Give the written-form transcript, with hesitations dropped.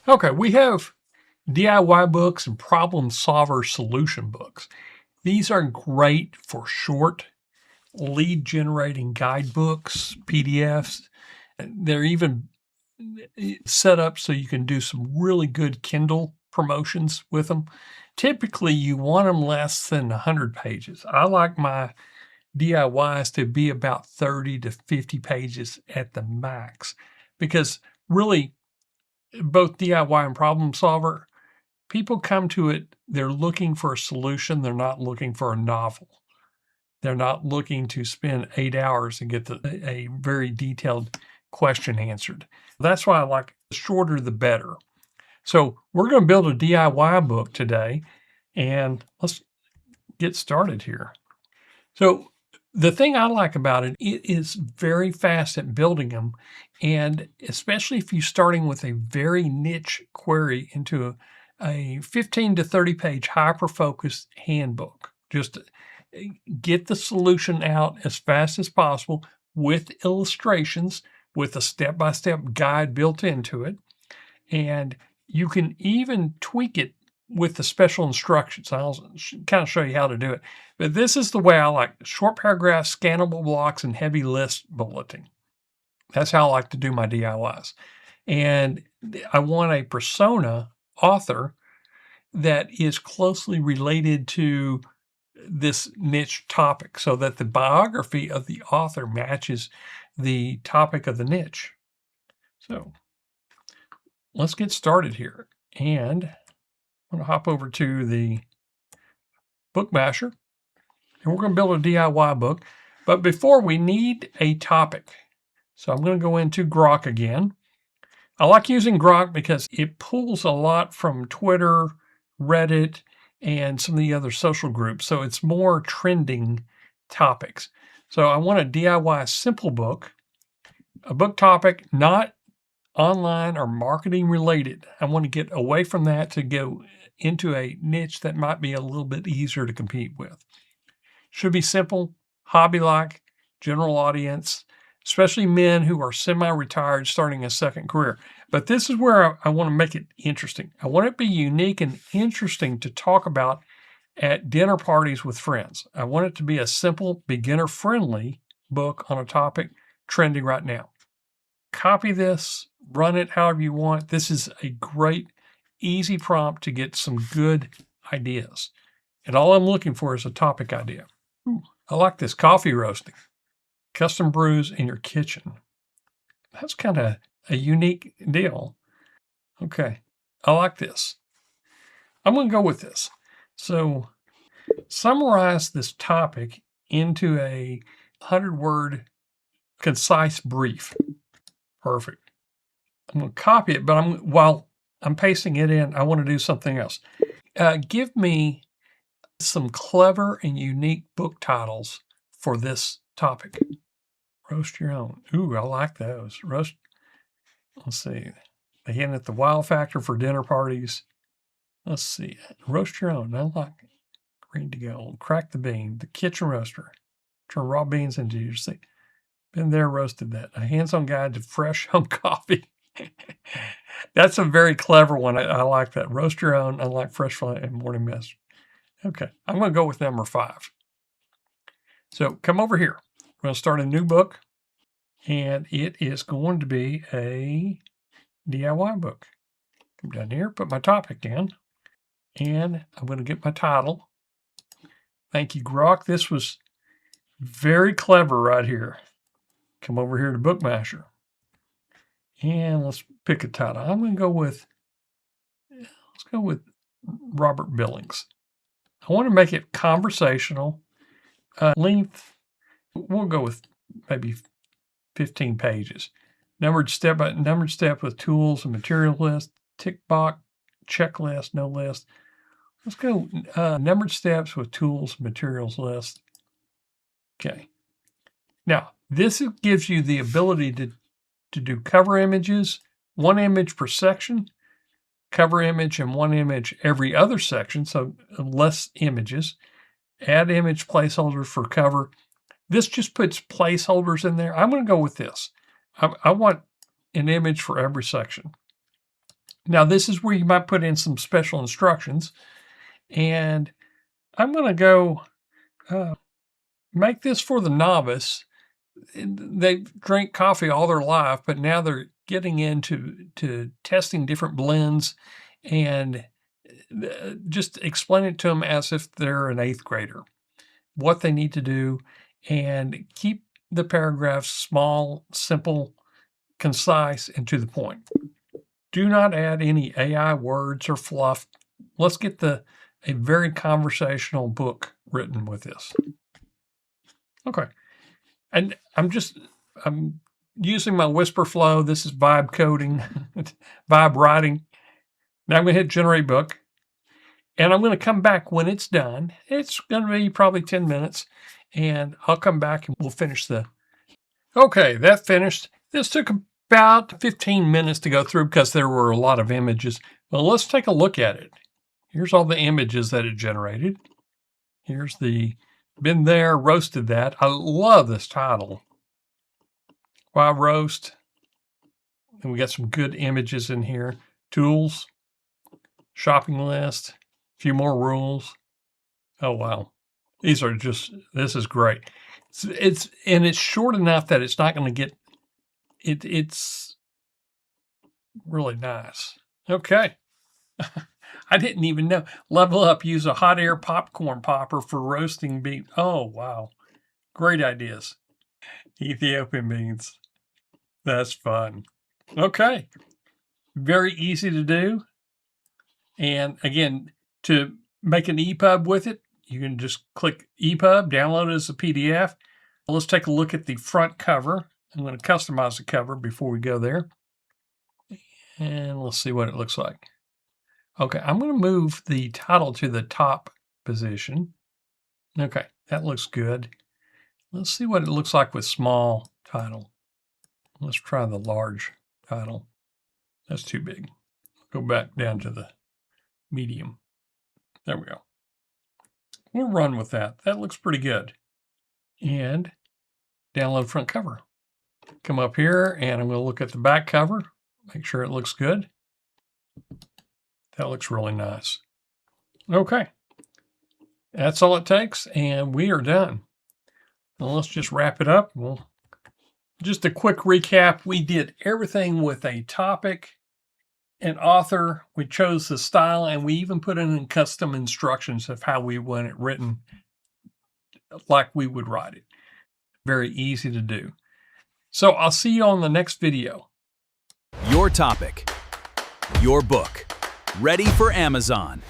Okay, we have DIY books and problem solver solution books. These are great for short lead generating guidebooks, PDFs. They're even set up so you can do some really good Kindle promotions with them. Typically, you want them less than 100 pages. I like my DIYs to be about 30 to 50 pages at the max because really, both DIY and problem solver, people come to it, they're looking for a solution. They're not looking for a novel. They're not looking to spend 8 hours and get a very detailed question answered. That's why I like the shorter the better. So we're going to build a DIY book today, and let's get started here. So the thing I like about it, it is very fast at building them, and especially if you're starting with a very niche query into a 15 to 30 page hyper-focused handbook. Just get the solution out as fast as possible with illustrations, with a step-by-step guide built into it. And you can even tweak it with the special instructions. I'll kind of show you how to do it. But this is the way I like it. Short paragraphs, scannable blocks, and heavy list bulleting. That's how I like to do my DIYs. And I want a persona author that is closely related to this niche topic so that the biography of the author matches the topic of the niche. So let's get started here. And I'm going to hop over to the Bookmasher, and we're going to build a DIY book. But before, we need a topic. So I'm going to go into Grok again. I like using Grok because it pulls a lot from Twitter, Reddit, and some of the other social groups. So it's more trending topics. So I want a DIY simple book, a book topic, not online or marketing related. I want to get away from that to go into a niche that might be a little bit easier to compete with. Should be simple, hobby-like, general audience, especially men who are semi-retired starting a second career. But this is where I want to make it interesting. I want it to be unique and interesting to talk about at dinner parties with friends. I want it to be a simple, beginner-friendly book on a topic trending right now. Copy this, run it however you want. This is a great, easy prompt to get some good ideas. And all I'm looking for is a topic idea. Ooh, I like this coffee roasting. Custom brews in your kitchen. That's kind of a unique deal. Okay, I like this. I'm going to go with this. So summarize this topic into a 100-word concise brief. Perfect. I'm going to copy it, but while I'm pasting it in, I want to do something else. Give me some clever and unique book titles for this topic. Roast your own. Ooh, I like those. Let's see. They hint at the wow factor for dinner parties. Let's see. Roast your own. I like it. Green to gold. Crack the bean. The kitchen roaster. Turn raw beans into your seed. Been there, roasted that. A hands-on guide to fresh home coffee. That's a very clever one. I like that. Roast your own. I like fresh fly and morning mess. Okay. I'm going to go with number 5. So come over here. We're going to start a new book, and it is going to be a DIY book. Come down here, put my topic in, and I'm going to get my title. Thank you, Grok. This was very clever right here. Come over here to Bookmasher, and let's pick a title. I'm going to go with, let's go with Robert Billings. I want to make it conversational. Length, we'll go with maybe 15 pages. Numbered step with tools and material list, tick box, checklist, no list. Let's go numbered steps with tools, materials list. Okay. Now, this gives you the ability to do cover images, 1 image per section, cover image and 1 image every other section, so less images. Add image placeholders for cover. This just puts placeholders in there. I'm going to go with this. I want an image for every section. Now, this is where you might put in some special instructions. And I'm going to go make this for the novice. They drink coffee all their life, but now they're getting into testing different blends, and just explain it to them as if they're an 8th grader, what they need to do, and keep the paragraphs small, simple, concise, and to the point. Do not add any AI words or fluff. Let's get a very conversational book written with this. Okay. And I'm using my whisper flow. This is vibe coding, vibe writing. Now I'm going to hit generate book, and I'm going to come back when it's done. It's going to be probably 10 minutes, and I'll come back and we'll finish okay, that finished. This took about 15 minutes to go through because there were a lot of images. Well, let's take a look at it. Here's all the images that it generated. Here's been there, roasted that. I love this title. Why roast? And we got some good images in here. Tools, shopping list, a few more rules. Oh, wow. This is great. It's short enough that it's not going to get, it's really nice. Okay. I didn't even know. Level up, use a hot air popcorn popper for roasting beans. Oh, wow. Great ideas. Ethiopian beans. That's fun. Okay. Very easy to do. And again, to make an EPUB with it, you can just click EPUB, download it as a PDF. Let's take a look at the front cover. I'm going to customize the cover before we go there. And let's see what it looks like. Okay, I'm going to move the title to the top position. Okay, that looks good. Let's see what it looks like with small title. Let's try the large title. That's too big. Go back down to the medium. There we go. We'll run with that. That looks pretty good. And download front cover. Come up here and I'm going to look at the back cover. Make sure it looks good. That looks really nice. Okay. That's all it takes, and we are done. Now let's just wrap it up. Well, just a quick recap. We did everything with a topic, an author. We chose the style, and we even put in custom instructions of how we want it written like we would write it. Very easy to do. So I'll see you on the next video. Your topic, your book, ready for Amazon.